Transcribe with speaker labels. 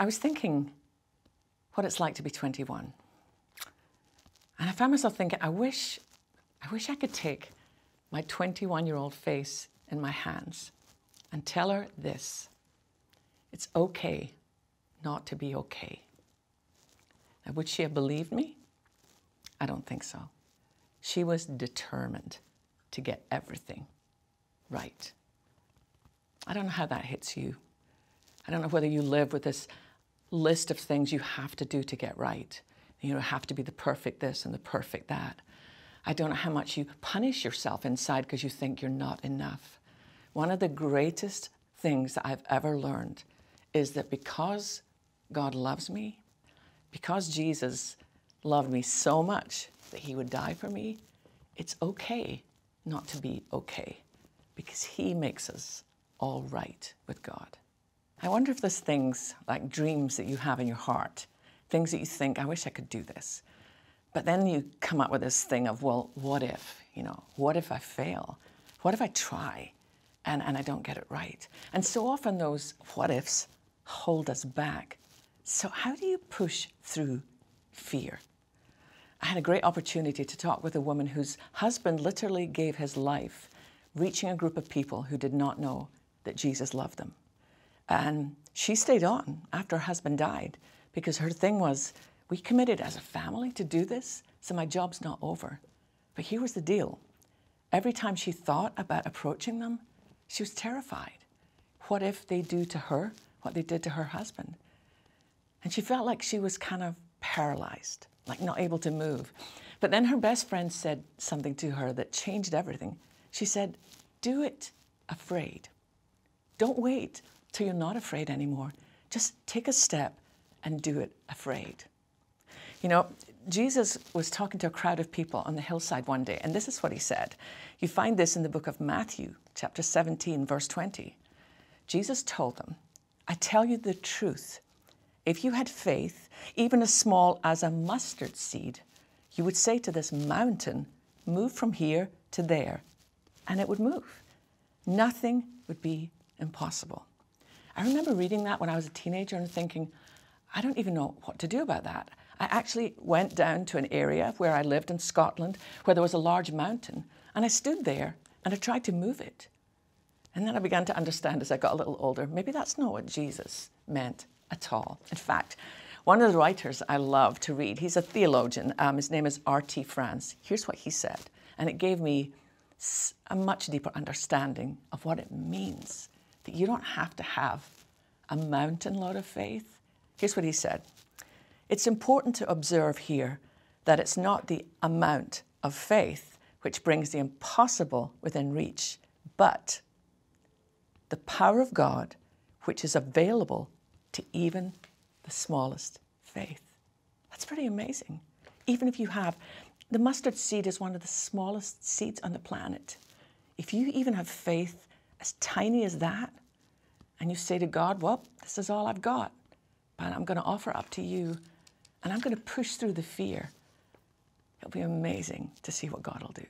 Speaker 1: I was thinking what it's like to be 21. And I found myself thinking, I wish I could take my 21-year-old face in my hands and tell her this: it's okay not to be okay. Now, would she have believed me? I don't think so. She was determined to get everything right. I don't know how that hits you. I don't know whether you live with this list of things you have to do to get right. You have to be the perfect this and the perfect that. I don't know how much you punish yourself inside because you think you're not enough. One of the greatest things that I've ever learned is that because God loves me, because Jesus loved me so much that he would die for me, it's okay not to be okay because he makes us all right with God. I wonder if there's things like dreams that you have in your heart, things that you think, I wish I could do this. But then you come up with this thing of, well, what if, what if I fail? What if I try and I don't get it right? And so often those what ifs hold us back. So how do you push through fear? I had a great opportunity to talk with a woman whose husband literally gave his life reaching a group of people who did not know that Jesus loved them. And she stayed on after her husband died because her thing was, we committed as a family to do this, so my job's not over. But here was the deal. Every time she thought about approaching them, she was terrified. What if they do to her what they did to her husband? And she felt like she was kind of paralyzed, like not able to move. But then her best friend said something to her that changed everything. She said, do it afraid. Don't wait till you're not afraid anymore. Just take a step and do it afraid. Jesus was talking to a crowd of people on the hillside one day, and this is what he said. You find this in the book of Matthew, chapter 17, verse 20. Jesus told them, I tell you the truth. If you had faith, even as small as a mustard seed, you would say to this mountain, move from here to there, and it would move. Nothing would be impossible. I remember reading that when I was a teenager and thinking, I don't even know what to do about that. I actually went down to an area where I lived in Scotland where there was a large mountain, and I stood there and I tried to move it. And then I began to understand as I got a little older, maybe that's not what Jesus meant at all. In fact, one of the writers I love to read, he's a theologian, his name is R.T. France. Here's what he said, and it gave me a much deeper understanding of what it means, that you don't have to have a mountain load of faith. Here's what he said. It's important to observe here that it's not the amount of faith which brings the impossible within reach, but the power of God which is available to even the smallest faith. That's pretty amazing. Even if you have, the mustard seed is one of the smallest seeds on the planet. If you even have faith as tiny as that, and you say to God, well, this is all I've got, but I'm going to offer up to you, and I'm going to push through the fear, it'll be amazing to see what God will do.